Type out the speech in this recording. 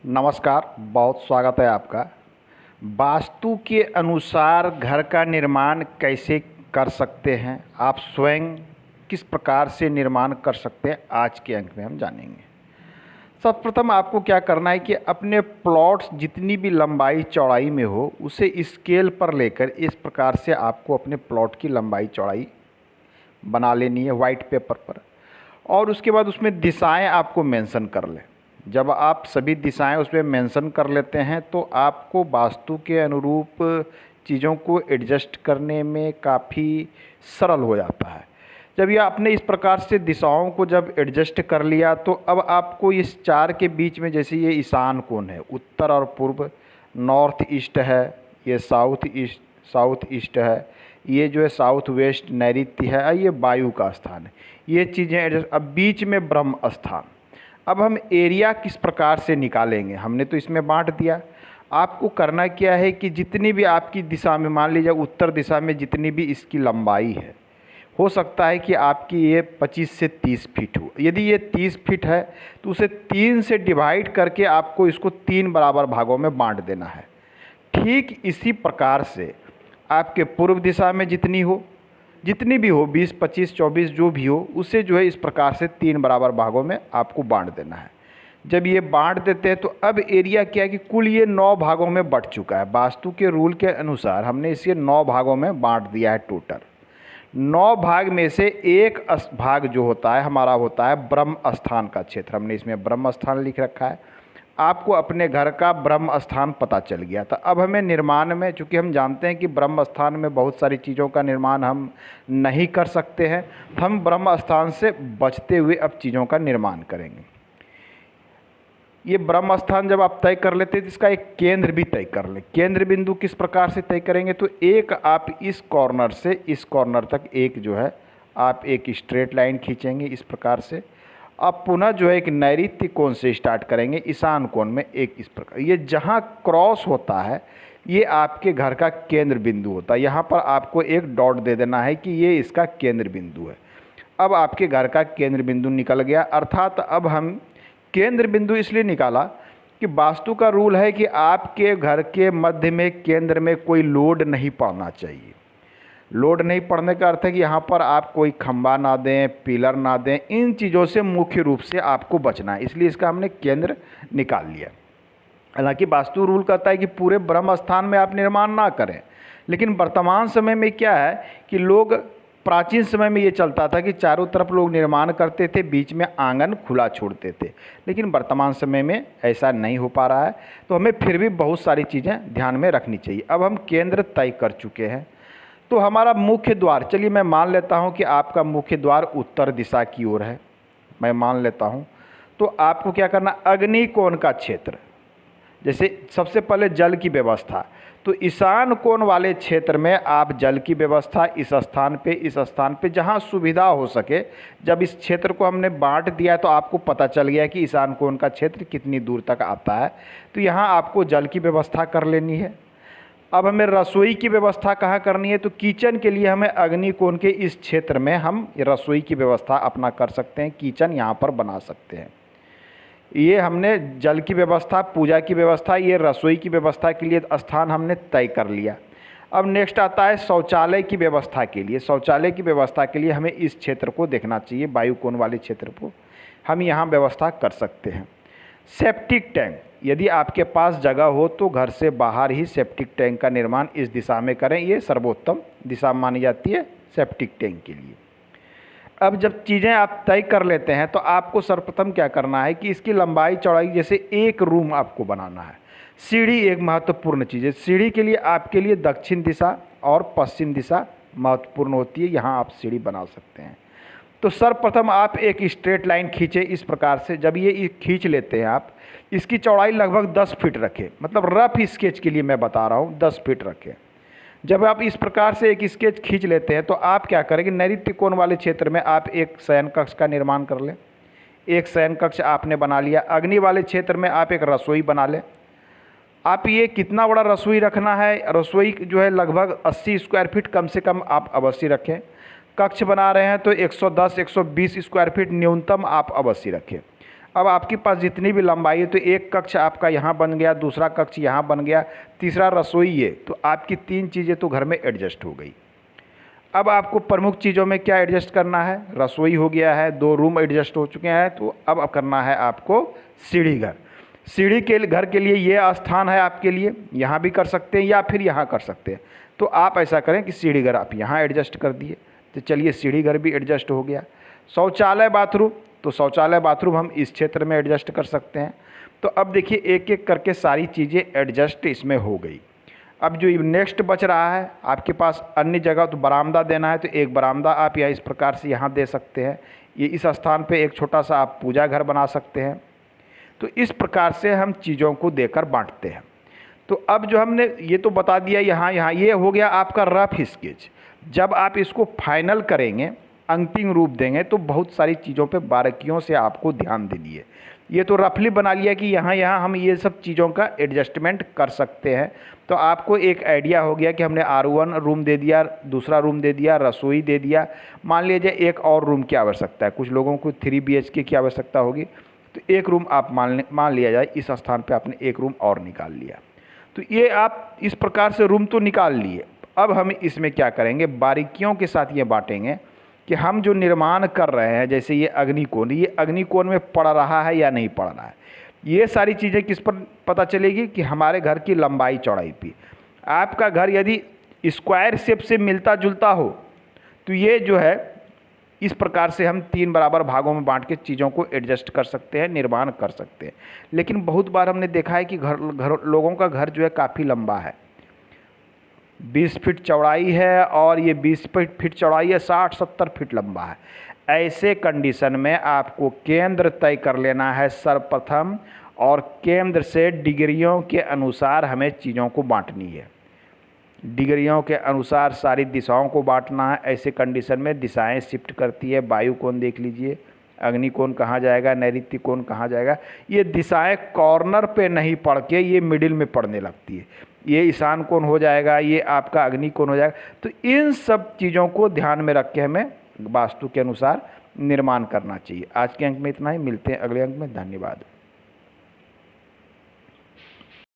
नमस्कार, बहुत स्वागत है आपका। वास्तु के अनुसार घर का निर्माण कैसे कर सकते हैं, आप स्वयं किस प्रकार से निर्माण कर सकते हैं, आज के अंक में हम जानेंगे। सर्वप्रथम आपको क्या करना है कि अपने प्लॉट्स जितनी भी लंबाई चौड़ाई में हो उसे स्केल पर लेकर इस प्रकार से आपको अपने प्लॉट की लंबाई चौड़ाई बना लेनी है वाइट पेपर पर। और उसके बाद उसमें दिशाएं आपको मेंशन कर लें। जब आप सभी दिशाएं उसमें मेंशन कर लेते हैं तो आपको वास्तु के अनुरूप चीज़ों को एडजस्ट करने में काफ़ी सरल हो जाता है। जब यह आपने इस प्रकार से दिशाओं को जब एडजस्ट कर लिया तो अब आपको इस चार के बीच में, जैसे ये ईशान कोण है, उत्तर और पूर्व, नॉर्थ ईस्ट है, ये साउथ ईस्ट है, ये जो है साउथ वेस्ट नैऋत्य है, ये वायु का स्थान है, ये चीज़ें एडजस्ट। अब बीच में ब्रह्म स्थान। अब हम एरिया किस प्रकार से निकालेंगे, हमने तो इसमें बांट दिया। आपको करना क्या है कि जितनी भी आपकी दिशा में, मान लीजिए उत्तर दिशा में जितनी भी इसकी लंबाई है, हो सकता है कि आपकी ये 25 से 30 फीट हो। यदि ये 30 फीट है तो उसे 3 से डिवाइड करके आपको इसको 3 बराबर भागों में बांट देना है। ठीक इसी प्रकार से आपके पूर्व दिशा में जितनी भी हो 20, 25, 24 जो भी हो, उसे जो है इस प्रकार से 3 बराबर भागों में आपको बांट देना है। जब ये बांट देते हैं तो अब एरिया क्या है कि कुल ये 9 भागों में बट चुका है। वास्तु के रूल के अनुसार हमने इसे 9 भागों में बांट दिया है। टोटल 9 भाग में से एक भाग जो होता है हमारा होता है ब्रह्म स्थान का क्षेत्र। हमने इसमें ब्रह्म स्थान लिख रखा है। आपको अपने घर का ब्रह्म स्थान पता चल गया। तो अब हमें निर्माण में, चूँकि हम जानते हैं कि ब्रह्म स्थान में बहुत सारी चीज़ों का निर्माण हम नहीं कर सकते हैं, तो हम ब्रह्म स्थान से बचते हुए अब चीज़ों का निर्माण करेंगे। ये ब्रह्म स्थान जब आप तय कर लेते हैं तो इसका एक केंद्र भी तय कर लें। केंद्र बिंदु किस प्रकार से तय करेंगे, तो एक आप इस कॉर्नर से इस कॉर्नर तक एक जो है आप एक स्ट्रेट लाइन खींचेंगे इस प्रकार से। अब पुनः जो है एक नैऋत्य कोण से स्टार्ट करेंगे, ईशान कोण में एक इस प्रकार। ये जहाँ क्रॉस होता है ये आपके घर का केंद्र बिंदु होता है। यहाँ पर आपको एक डॉट दे देना है कि ये इसका केंद्र बिंदु है। अब आपके घर का केंद्र बिंदु निकल गया। अर्थात अब हम केंद्र बिंदु इसलिए निकाला कि वास्तु का रूल है कि आपके घर के मध्य में केंद्र में कोई लोड नहीं पड़ना चाहिए। लोड नहीं पड़ने का अर्थ है कि यहाँ पर आप कोई खंबा ना दें, पिलर ना दें, इन चीज़ों से मुख्य रूप से आपको बचना है। इसलिए इसका हमने केंद्र निकाल लिया। हालांकि वास्तु रूल कहता है कि पूरे ब्रह्म स्थान में आप निर्माण ना करें, लेकिन वर्तमान समय में क्या है कि लोग, प्राचीन समय में ये चलता था कि चारों तरफ लोग निर्माण करते थे, बीच में आंगन खुला छोड़ते थे, लेकिन वर्तमान समय में ऐसा नहीं हो पा रहा है। तो हमें फिर भी बहुत सारी चीज़ें ध्यान में रखनी चाहिए। अब हम केंद्र तय कर चुके हैं तो हमारा मुख्य द्वार, चलिए मैं मान लेता हूं कि आपका मुख्य द्वार उत्तर दिशा की ओर है, मैं मान लेता हूं। तो आपको क्या करना, अग्नि कोण का क्षेत्र, जैसे सबसे पहले जल की व्यवस्था, तो ईशान कोण वाले क्षेत्र में आप जल की व्यवस्था इस स्थान पे जहां सुविधा हो सके। जब इस क्षेत्र को हमने बांट दिया तो आपको पता चल गया कि ईशान कोण का क्षेत्र कितनी दूर तक आता है, तो यहाँ आपको जल की व्यवस्था कर लेनी है। अब हमें रसोई की व्यवस्था कहाँ करनी है, तो किचन के लिए हमें अग्नि कोण के इस क्षेत्र में हम रसोई की व्यवस्था अपना कर सकते हैं, किचन यहाँ पर बना सकते हैं। ये हमने जल की व्यवस्था, पूजा की व्यवस्था, ये रसोई की व्यवस्था के लिए स्थान हमने तय कर लिया। अब नेक्स्ट आता है शौचालय की व्यवस्था के लिए। शौचालय की व्यवस्था के लिए हमें इस क्षेत्र को देखना चाहिए, वायु कोण वाले क्षेत्र को हम यहाँ व्यवस्था कर सकते हैं। सेप्टिक टैंक, यदि आपके पास जगह हो तो घर से बाहर ही सेप्टिक टैंक का निर्माण इस दिशा में करें, ये सर्वोत्तम दिशा मानी जाती है सेप्टिक टैंक के लिए। अब जब चीज़ें आप तय कर लेते हैं तो आपको सर्वप्रथम क्या करना है कि इसकी लंबाई चौड़ाई, जैसे एक रूम आपको बनाना है। सीढ़ी एक महत्वपूर्ण चीज़ है। सीढ़ी के लिए आपके लिए दक्षिण दिशा और पश्चिम दिशा महत्वपूर्ण होती है, यहाँ आप सीढ़ी बना सकते हैं। तो सर्वप्रथम आप एक स्ट्रेट लाइन खींचे इस प्रकार से। जब ये खींच लेते हैं आप, इसकी चौड़ाई लगभग 10 फीट रखें, मतलब रफ स्केच के लिए मैं बता रहा हूँ 10 फीट रखें। जब आप इस प्रकार से एक स्केच खींच लेते हैं तो आप क्या करेंगे, नैऋत्य कोण वाले क्षेत्र में आप एक शयन कक्ष का निर्माण कर लें। एक शयन कक्ष आपने बना लिया। अग्नि वाले क्षेत्र में आप एक रसोई बना लें। आप ये कितना बड़ा रसोई रखना है, रसोई जो है लगभग 80 स्क्वायर फीट कम से कम आप अवश्य रखें। कक्ष बना रहे हैं तो 110 120 स्क्वायर फीट न्यूनतम आप अवश्य रखें। अब आपके पास जितनी भी लंबाई है, तो एक कक्ष आपका यहाँ बन गया, दूसरा कक्ष यहाँ बन गया, तीसरा रसोई है, तो आपकी 3 चीज़ें तो घर में एडजस्ट हो गई। अब आपको प्रमुख चीज़ों में क्या एडजस्ट करना है? रसोई हो गया है, 2 रूम एडजस्ट हो चुके हैं, तो अब करना है आपको सीढ़ी घर। सीढ़ी के घर के लिए ये स्थान है आपके लिए, यहाँ भी कर सकते हैं या फिर यहाँ कर सकते हैं। तो आप ऐसा करें कि सीढ़ी घर आप यहाँ एडजस्ट कर दिए, तो चलिए सीढ़ी घर भी एडजस्ट हो गया। शौचालय बाथरूम, तो शौचालय बाथरूम हम इस क्षेत्र में एडजस्ट कर सकते हैं। तो अब देखिए एक एक करके सारी चीज़ें एडजस्ट इसमें हो गई। अब जो नेक्स्ट बच रहा है आपके पास अन्य जगह, तो बरामदा देना है, तो एक बरामदा आप या इस प्रकार से यहाँ दे सकते हैं। ये इस स्थान पे एक छोटा सा आप पूजा घर बना सकते हैं। तो इस प्रकार से हम चीज़ों को देकर बांटते हैं। तो अब जो हमने ये तो बता दिया यहाँ ये हो गया आपका रफ स्केच। जब आप इसको फाइनल करेंगे, अंतिम रूप देंगे, तो बहुत सारी चीज़ों पे बारीकियों से आपको ध्यान देनी है। ये तो रफली बना लिया कि यहाँ हम ये सब चीज़ों का एडजस्टमेंट कर सकते हैं। तो आपको एक आइडिया हो गया कि हमने R1 रूम दे दिया, दूसरा रूम दे दिया, रसोई दे दिया। मान लीजिए एक और रूम की आवश्यकता है, कुछ लोगों को 3 BHK की आवश्यकता होगी, तो एक रूम आप मान लिया जाए इस स्थान पे आपने एक रूम और निकाल लिया। तो ये आप इस प्रकार से रूम तो निकाल लिए। अब हम इसमें क्या करेंगे, बारीकियों के साथ ये बांटेंगे कि हम जो निर्माण कर रहे हैं, जैसे ये अग्निकोण, ये अग्निकोण में पड़ रहा है या नहीं पड़ रहा है। ये सारी चीज़ें किस पर पता चलेगी कि हमारे घर की लंबाई चौड़ाई पे। आपका घर यदि स्क्वायर शेप से मिलता जुलता हो, तो ये जो है इस प्रकार से हम 3 बराबर भागों में बांट के चीज़ों को एडजस्ट कर सकते हैं, निर्माण कर सकते हैं। लेकिन बहुत बार हमने देखा है कि लोगों का घर जो है काफ़ी लंबा है, 20 फीट चौड़ाई है और ये 20 फीट चौड़ाई है, 60-70 फीट लंबा है। ऐसे कंडीशन में आपको केंद्र तय कर लेना है सर्वप्रथम, और केंद्र से डिग्रियों के अनुसार हमें चीज़ों को बांटनी है। डिग्रियों के अनुसार सारी दिशाओं को बांटना है। ऐसे कंडीशन में दिशाएं शिफ्ट करती है। वायु कोण देख लीजिए, अग्नि कोण कहाँ जाएगा, नैऋत्य कोण कहाँ जाएगा। ये दिशाएं कॉर्नर पे नहीं पड़ के ये मिडिल में पड़ने लगती है। ये ईशान कोण हो जाएगा, ये आपका अग्नि कोण हो जाएगा। तो इन सब चीज़ों को ध्यान में रख के हमें वास्तु के अनुसार निर्माण करना चाहिए। आज के अंक में इतना ही, मिलते हैं अगले अंक में। धन्यवाद।